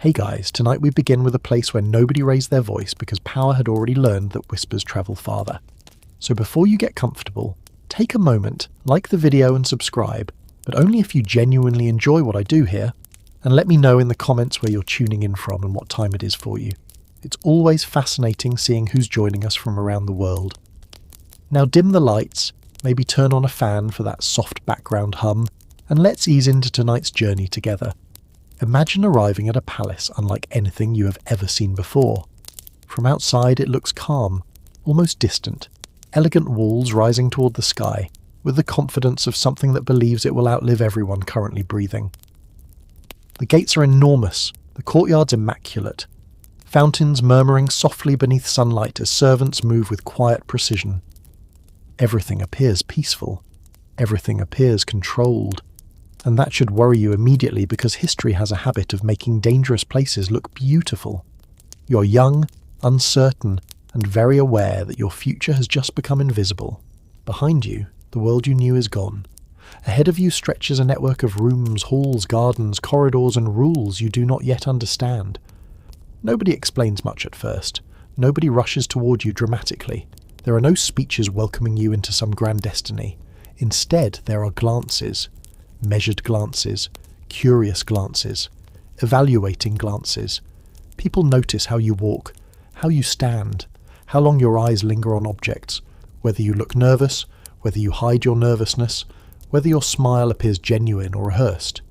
Hey guys, tonight we begin with a place where nobody raised their voice because power had already learned that whispers travel farther. So before you get comfortable, take a moment, like the video and subscribe, but only if you genuinely enjoy what I do here, and let me know in the comments where you're tuning in from and what time it is for you. It's always fascinating seeing who's joining us from around the world. Now dim the lights, maybe turn on a fan for that soft background hum, and let's ease into tonight's journey together. Imagine arriving at a palace unlike anything you have ever seen before. From outside it looks calm, almost distant, elegant walls rising toward the sky, with the confidence of something that believes it will outlive everyone currently breathing. The gates are enormous, the courtyard's immaculate, fountains murmuring softly beneath sunlight as servants move with quiet precision. Everything appears peaceful, everything appears controlled. And that should worry you immediately because history has a habit of making dangerous places look beautiful. You're young, uncertain, and very aware that your future has just become invisible. Behind you, the world you knew is gone. Ahead of you stretches a network of rooms, halls, gardens, corridors, and rules you do not yet understand. Nobody explains much at first. Nobody rushes toward you dramatically. There are no speeches welcoming you into some grand destiny. Instead, there are glances. Measured glances, curious glances, evaluating glances. People notice how you walk, how you stand, how long your eyes linger on objects, whether you look nervous, whether you hide your nervousness, whether your smile appears genuine or rehearsed.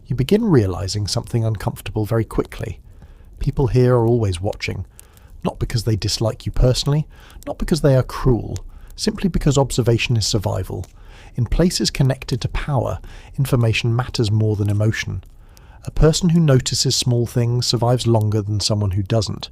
You begin realizing something uncomfortable very quickly. People here are always watching, not because they dislike you personally, not because they are cruel, simply because observation is survival. In places connected to power, information matters more than emotion. A person who notices small things survives longer than someone who doesn't.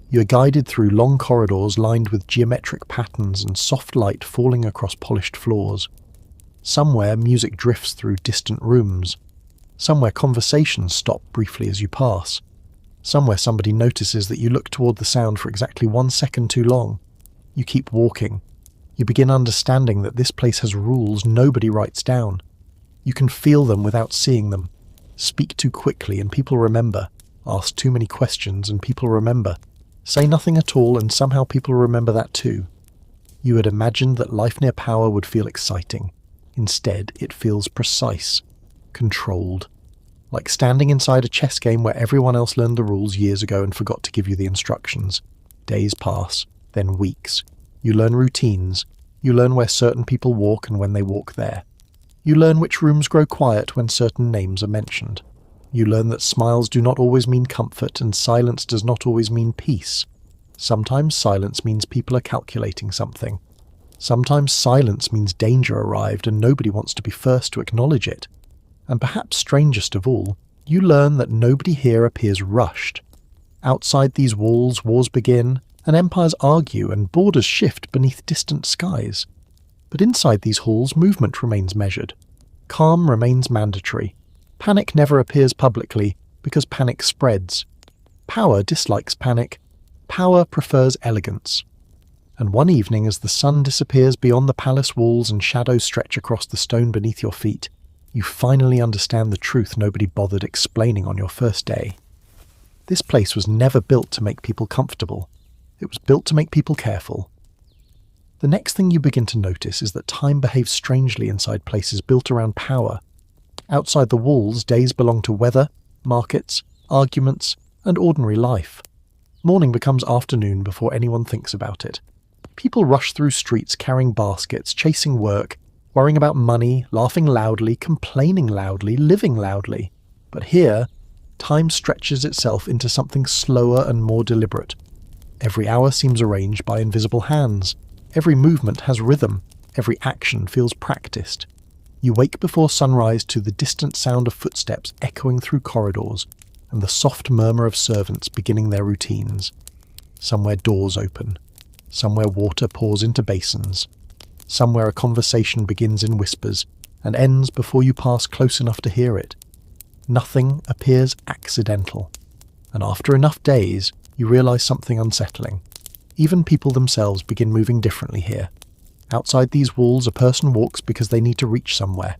You are guided through long corridors lined with geometric patterns and soft light falling across polished floors. Somewhere music drifts through distant rooms. Somewhere conversations stop briefly as you pass. Somewhere somebody notices that you look toward the sound for exactly 1 second too long. You keep walking. You begin understanding that this place has rules nobody writes down. You can feel them without seeing them. Speak too quickly and people remember. Ask too many questions and people remember. Say nothing at all and somehow people remember that too. You had imagined that life near power would feel exciting. Instead, it feels precise, controlled. Like standing inside a chess game where everyone else learned the rules years ago and forgot to give you the instructions. Days pass, then weeks. You learn routines. You learn where certain people walk and when they walk there. You learn which rooms grow quiet when certain names are mentioned. You learn that smiles do not always mean comfort and silence does not always mean peace. Sometimes silence means people are calculating something. Sometimes silence means danger arrived and nobody wants to be first to acknowledge it. And perhaps strangest of all, you learn that nobody here appears rushed. Outside these walls, wars begin, and empires argue and borders shift beneath distant skies. But inside these halls, movement remains measured. Calm remains mandatory. Panic never appears publicly, because panic spreads. Power dislikes panic. Power prefers elegance. And one evening, as the sun disappears beyond the palace walls and shadows stretch across the stone beneath your feet, you finally understand the truth nobody bothered explaining on your first day. This place was never built to make people comfortable. It was built to make people careful. The next thing you begin to notice is that time behaves strangely inside places built around power. Outside the walls, days belong to weather, markets, arguments, and ordinary life. Morning becomes afternoon before anyone thinks about it. People rush through streets carrying baskets, chasing work, worrying about money, laughing loudly, complaining loudly, living loudly. But here, time stretches itself into something slower and more deliberate. Every hour seems arranged by invisible hands. Every movement has rhythm. Every action feels practiced. You wake before sunrise to the distant sound of footsteps echoing through corridors and the soft murmur of servants beginning their routines. Somewhere doors open. Somewhere water pours into basins. Somewhere a conversation begins in whispers and ends before you pass close enough to hear it. Nothing appears accidental. And after enough days, you realize something unsettling. Even people themselves begin moving differently here. Outside these walls, a person walks because they need to reach somewhere.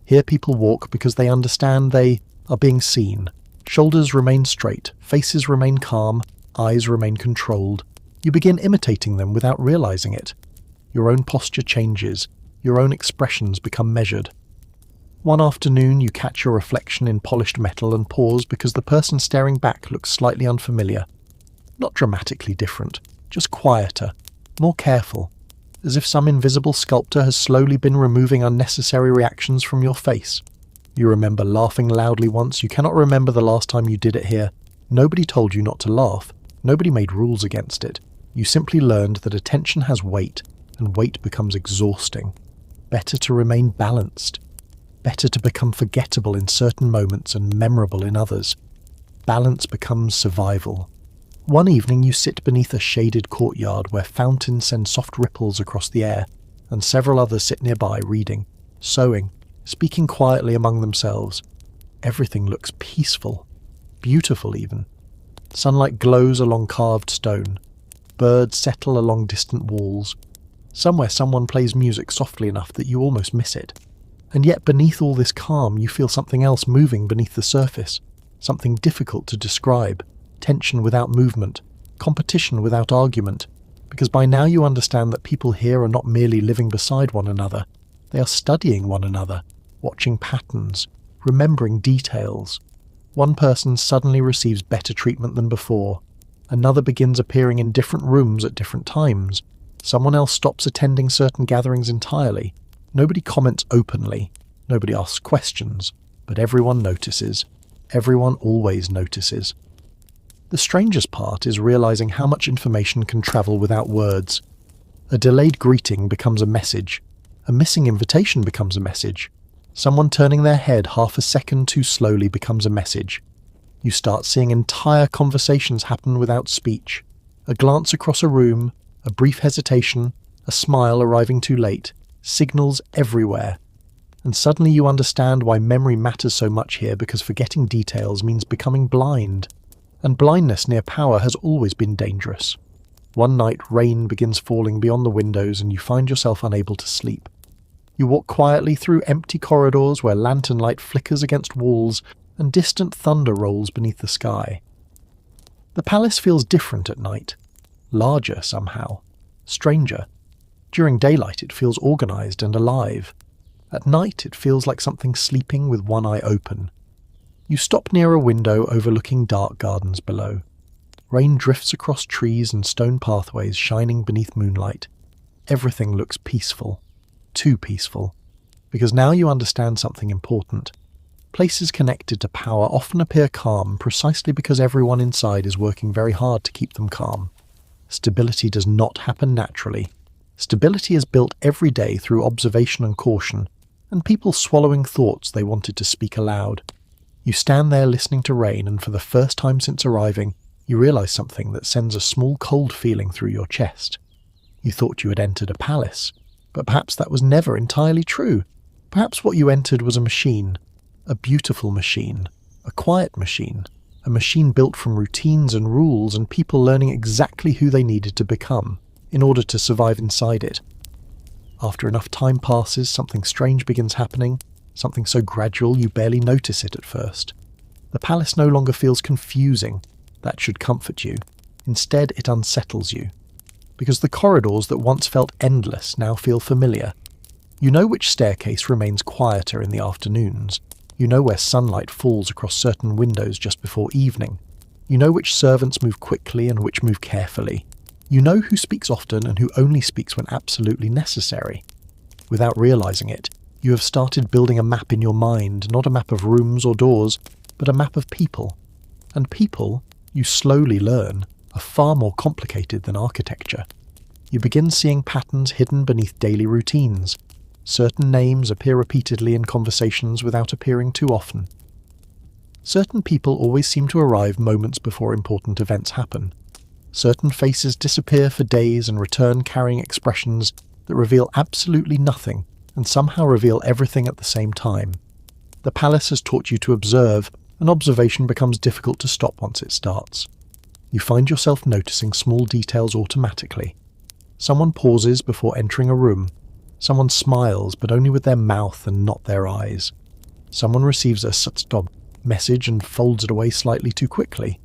Here people walk because they understand they are being seen, Shoulders remain straight, faces remain calm, eyes remain controlled. You begin imitating them without realizing it. Your own posture changes, your own expressions become measured. One afternoon you catch your reflection in polished metal and pause because the person staring back looks slightly unfamiliar. Not dramatically different, just quieter, more careful, as if some invisible sculptor has slowly been removing unnecessary reactions from your face. You remember laughing loudly once, you cannot remember the last time you did it here. Nobody told you not to laugh, nobody made rules against it. You simply learned that attention has weight, and weight becomes exhausting. Better to remain balanced. Better to become forgettable in certain moments and memorable in others. Balance becomes survival. One evening you sit beneath a shaded courtyard where fountains send soft ripples across the air, and several others sit nearby reading, sewing, speaking quietly among themselves. Everything looks peaceful, beautiful even. Sunlight glows along carved stone. Birds settle along distant walls. Somewhere someone plays music softly enough that you almost miss it. And yet beneath all this calm you feel something else moving beneath the surface, something difficult to describe, tension without movement, competition without argument, because by now you understand that people here are not merely living beside one another, they are studying one another, watching patterns, remembering details. One person suddenly receives better treatment than before, another begins appearing in different rooms at different times, someone else stops attending certain gatherings entirely. Nobody comments openly, nobody asks questions, but everyone notices. Everyone always notices. The strangest part is realizing how much information can travel without words. A delayed greeting becomes a message. A missing invitation becomes a message. Someone turning their head half a second too slowly becomes a message. You start seeing entire conversations happen without speech. A glance across a room, a brief hesitation, a smile arriving too late, signals everywhere. And suddenly you understand why memory matters so much here, because forgetting details means becoming blind. And blindness near power has always been dangerous. One night rain begins falling beyond the windows and you find yourself unable to sleep. You walk quietly through empty corridors where lantern light flickers against walls and distant thunder rolls beneath the sky. The palace feels different at night. Larger somehow. Stranger. During daylight it feels organized and alive. At night it feels like something sleeping with one eye open. You stop near a window overlooking dark gardens below. Rain drifts across trees and stone pathways shining beneath moonlight. Everything looks peaceful. Too peaceful. Because now you understand something important. Places connected to power often appear calm precisely because everyone inside is working very hard to keep them calm. Stability does not happen naturally. Stability is built every day through observation and caution, and people swallowing thoughts they wanted to speak aloud. You stand there listening to rain, and for the first time since arriving, you realize something that sends a small cold feeling through your chest. You thought you had entered a palace, but perhaps that was never entirely true. Perhaps what you entered was a machine, a beautiful machine, a quiet machine, a machine built from routines and rules and people learning exactly who they needed to become in order to survive inside it. After enough time passes, something strange begins happening, something so gradual you barely notice it at first. The palace no longer feels confusing. That should comfort you. Instead, it unsettles you. Because the corridors that once felt endless now feel familiar. You know which staircase remains quieter in the afternoons. You know where sunlight falls across certain windows just before evening. You know which servants move quickly and which move carefully. You know who speaks often and who only speaks when absolutely necessary. Without realizing it, you have started building a map in your mind, not a map of rooms or doors, but a map of people. And people, you slowly learn, are far more complicated than architecture. You begin seeing patterns hidden beneath daily routines. Certain names appear repeatedly in conversations without appearing too often. Certain people always seem to arrive moments before important events happen. Certain faces disappear for days and return carrying expressions that reveal absolutely nothing and somehow reveal everything at the same time. The palace has taught you to observe, and observation becomes difficult to stop once it starts. You find yourself noticing small details automatically. Someone pauses before entering a room. Someone smiles, but only with their mouth and not their eyes. Someone receives a stop message and folds it away slightly too quickly.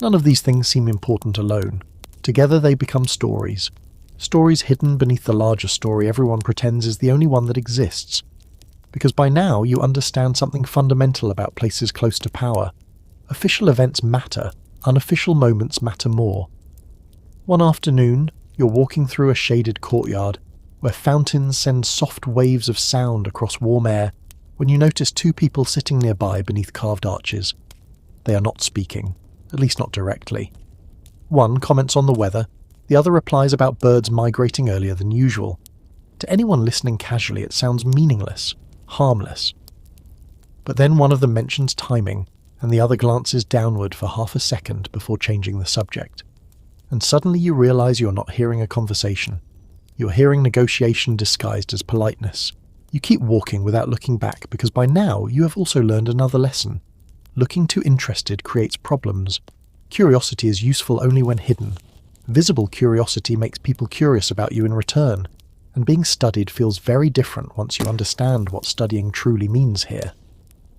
None of these things seem important alone. Together they become stories. Stories hidden beneath the larger story everyone pretends is the only one that exists. Because by now you understand something fundamental about places close to power. Official events matter, unofficial moments matter more. One afternoon, you're walking through a shaded courtyard where fountains send soft waves of sound across warm air when you notice two people sitting nearby beneath carved arches. They are not speaking, at least not directly. One comments on the weather, the other replies about birds migrating earlier than usual. To anyone listening casually, it sounds meaningless, harmless. But then one of them mentions timing, and the other glances downward for half a second before changing the subject. And suddenly you realize you're not hearing a conversation. You're hearing negotiation disguised as politeness. You keep walking without looking back because by now you have also learned another lesson. Looking too interested creates problems. Curiosity is useful only when hidden. Visible curiosity makes people curious about you in return, and being studied feels very different once you understand what studying truly means here.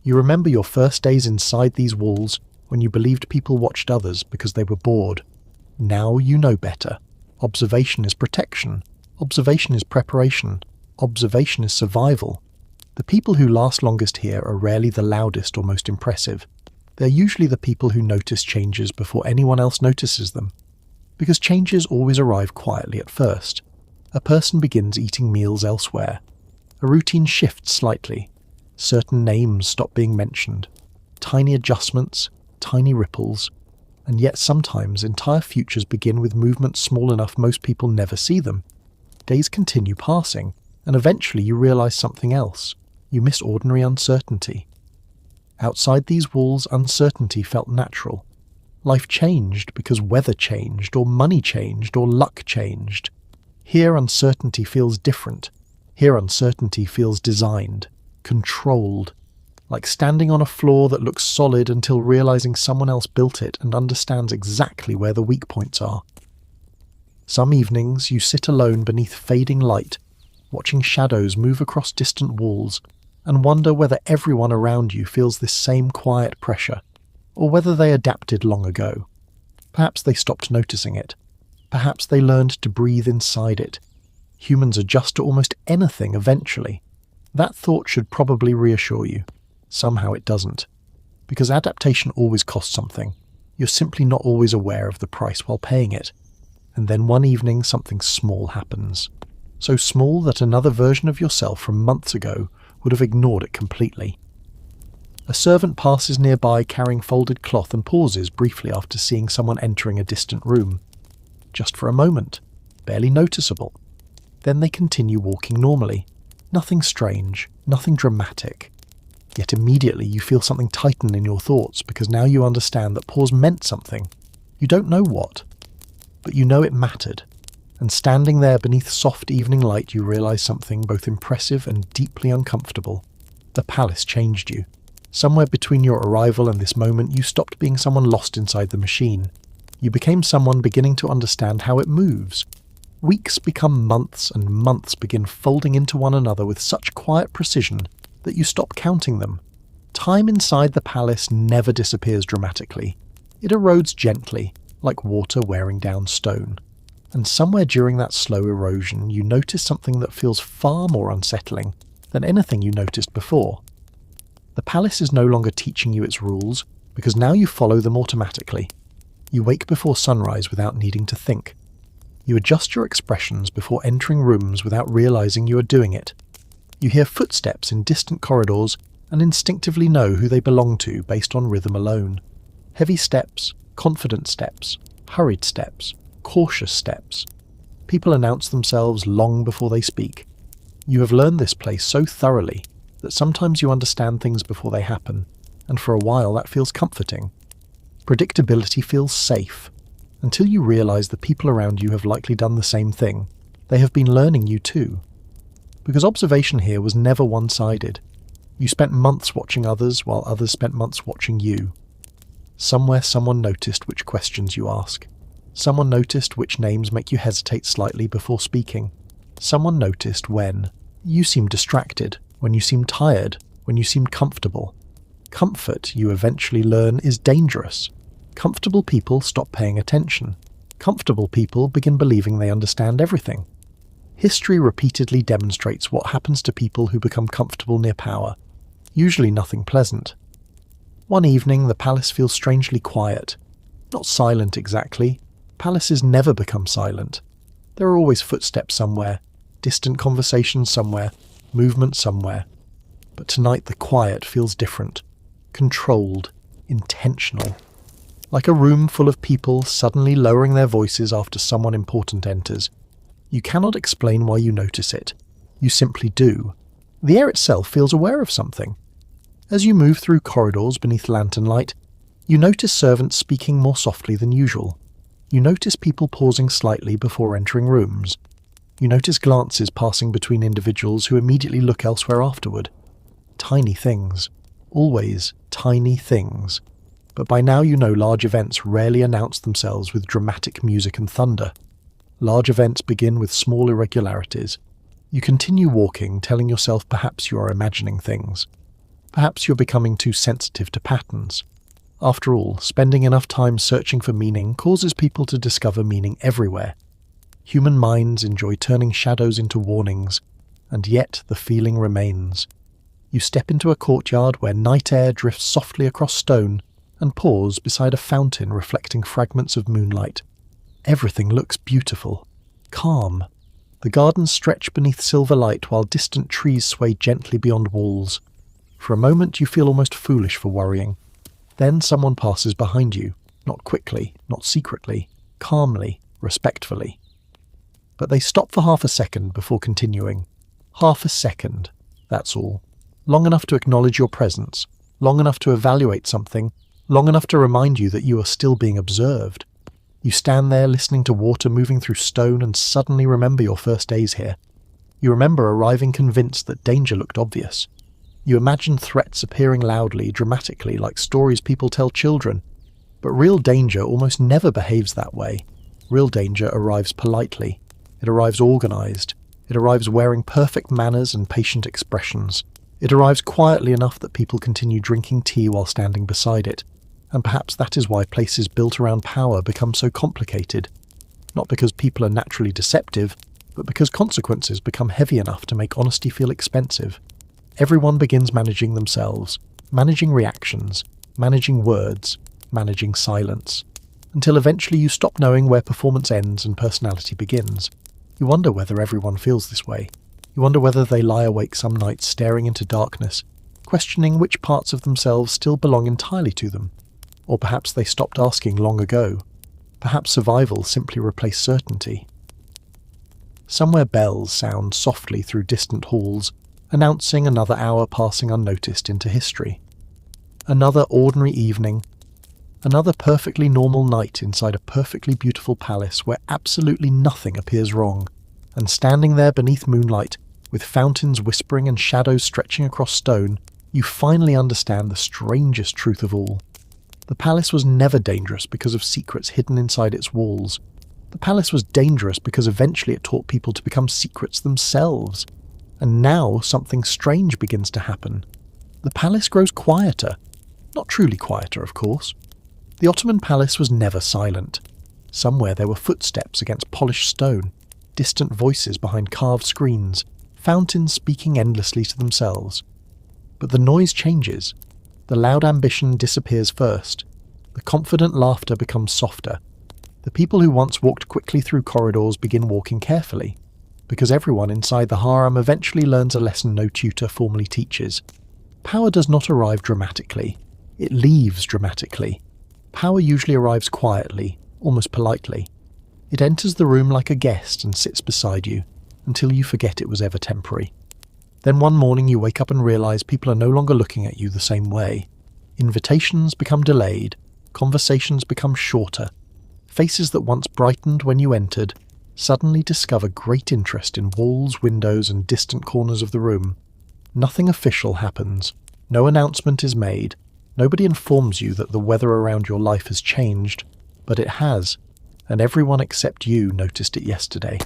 You remember your first days inside these walls when you believed people watched others because they were bored. Now you know better. Observation is protection. Observation is preparation. Observation is survival. The people who last longest here are rarely the loudest or most impressive. They're usually the people who notice changes before anyone else notices them. Because changes always arrive quietly at first. A person begins eating meals elsewhere. A routine shifts slightly. Certain names stop being mentioned. Tiny adjustments, tiny ripples, and yet sometimes entire futures begin with movements small enough most people never see them. Days continue passing, and eventually you realize something else. You miss ordinary uncertainty. Outside these walls, uncertainty felt natural. Life changed because weather changed, or money changed, or luck changed. Here uncertainty feels different. Here uncertainty feels designed, controlled, like standing on a floor that looks solid until realizing someone else built it and understands exactly where the weak points are. Some evenings you sit alone beneath fading light, watching shadows move across distant walls, and wonder whether everyone around you feels this same quiet pressure, or whether they adapted long ago. Perhaps they stopped noticing it. Perhaps they learned to breathe inside it. Humans adjust to almost anything eventually. That thought should probably reassure you. Somehow it doesn't. Because adaptation always costs something. You're simply not always aware of the price while paying it. And then one evening something small happens. So small that another version of yourself from months ago would have ignored it completely. A servant passes nearby carrying folded cloth and pauses briefly after seeing someone entering a distant room. Just for a moment, barely noticeable. Then they continue walking normally. Nothing strange, nothing dramatic. Yet immediately you feel something tighten in your thoughts because now you understand that pause meant something. You don't know what, but you know it mattered. And standing there beneath soft evening light, you realize something both impressive and deeply uncomfortable. The palace changed you. Somewhere between your arrival and this moment, you stopped being someone lost inside the machine. You became someone beginning to understand how it moves. Weeks become months, and months begin folding into one another with such quiet precision that you stop counting them. Time inside the palace never disappears dramatically. It erodes gently, like water wearing down stone. And somewhere during that slow erosion, you notice something that feels far more unsettling than anything you noticed before. The palace is no longer teaching you its rules, because now you follow them automatically. You wake before sunrise without needing to think. You adjust your expressions before entering rooms without realizing you are doing it. You hear footsteps in distant corridors and instinctively know who they belong to based on rhythm alone. Heavy steps, confident steps, hurried steps, cautious steps. People announce themselves long before they speak. You have learned this place so thoroughly that sometimes you understand things before they happen, and for a while that feels comforting. Predictability feels safe, until you realize the people around you have likely done the same thing. They have been learning you too. Because observation here was never one-sided. You spent months watching others, while others spent months watching you. Somewhere someone noticed which questions you ask. Someone noticed which names make you hesitate slightly before speaking. Someone noticed when you seem distracted, when you seem tired, when you seem comfortable. Comfort, you eventually learn, is dangerous. Comfortable people stop paying attention. Comfortable people begin believing they understand everything. History repeatedly demonstrates what happens to people who become comfortable near power. Usually nothing pleasant. One evening, the palace feels strangely quiet. Not silent exactly. Palaces never become silent. There are always footsteps somewhere, distant conversations somewhere, movement somewhere. But tonight the quiet feels different. Controlled. Intentional. Like a room full of people suddenly lowering their voices after someone important enters. You cannot explain why you notice it. You simply do. The air itself feels aware of something. As you move through corridors beneath lantern light, you notice servants speaking more softly than usual. You notice people pausing slightly before entering rooms. You notice glances passing between individuals who immediately look elsewhere afterward. Tiny things. Always tiny things. But by now you know large events rarely announce themselves with dramatic music and thunder. Large events begin with small irregularities. You continue walking, telling yourself perhaps you are imagining things. Perhaps you're becoming too sensitive to patterns. After all, spending enough time searching for meaning causes people to discover meaning everywhere. Human minds enjoy turning shadows into warnings, and yet the feeling remains. You step into a courtyard where night air drifts softly across stone and pause beside a fountain reflecting fragments of moonlight. Everything looks beautiful, calm. The gardens stretch beneath silver light while distant trees sway gently beyond walls. For a moment you feel almost foolish for worrying. Then someone passes behind you, not quickly, not secretly, calmly, respectfully. But they stop for half a second before continuing. Half a second, that's all. Long enough to acknowledge your presence, long enough to evaluate something, long enough to remind you that you are still being observed. You stand there listening to water moving through stone and suddenly remember your first days here. You remember arriving convinced that danger looked obvious. You imagine threats appearing loudly, dramatically, like stories people tell children. But real danger almost never behaves that way. Real danger arrives politely. It arrives organized. It arrives wearing perfect manners and patient expressions. It arrives quietly enough that people continue drinking tea while standing beside it. And perhaps that is why places built around power become so complicated. Not because people are naturally deceptive, but because consequences become heavy enough to make honesty feel expensive. Everyone begins managing themselves, managing reactions, managing words, managing silence, until eventually you stop knowing where performance ends and personality begins. You wonder whether everyone feels this way. You wonder whether they lie awake some nights staring into darkness, questioning which parts of themselves still belong entirely to them. Or perhaps they stopped asking long ago. Perhaps survival simply replaced certainty. Somewhere bells sound softly through distant halls, announcing another hour passing unnoticed into history. Another ordinary evening, another perfectly normal night inside a perfectly beautiful palace where absolutely nothing appears wrong, and standing there beneath moonlight, with fountains whispering and shadows stretching across stone, you finally understand the strangest truth of all. The palace was never dangerous because of secrets hidden inside its walls. The palace was dangerous because eventually it taught people to become secrets themselves. And now something strange begins to happen. The palace grows quieter. Not truly quieter, of course. The Ottoman palace was never silent. Somewhere there were footsteps against polished stone, distant voices behind carved screens, fountains speaking endlessly to themselves. But the noise changes. The loud ambition disappears first. The confident laughter becomes softer. The people who once walked quickly through corridors begin walking carefully, because everyone inside the harem eventually learns a lesson no tutor formally teaches. Power does not arrive dramatically. It leaves dramatically. Power usually arrives quietly, almost politely. It enters the room like a guest and sits beside you, until you forget it was ever temporary. Then one morning you wake up and realize people are no longer looking at you the same way. Invitations become delayed, conversations become shorter. Faces that once brightened when you entered suddenly discover great interest in walls, windows, and distant corners of the room. Nothing official happens. No announcement is made. Nobody informs you that the weather around your life has changed, but it has, and everyone except you noticed it yesterday.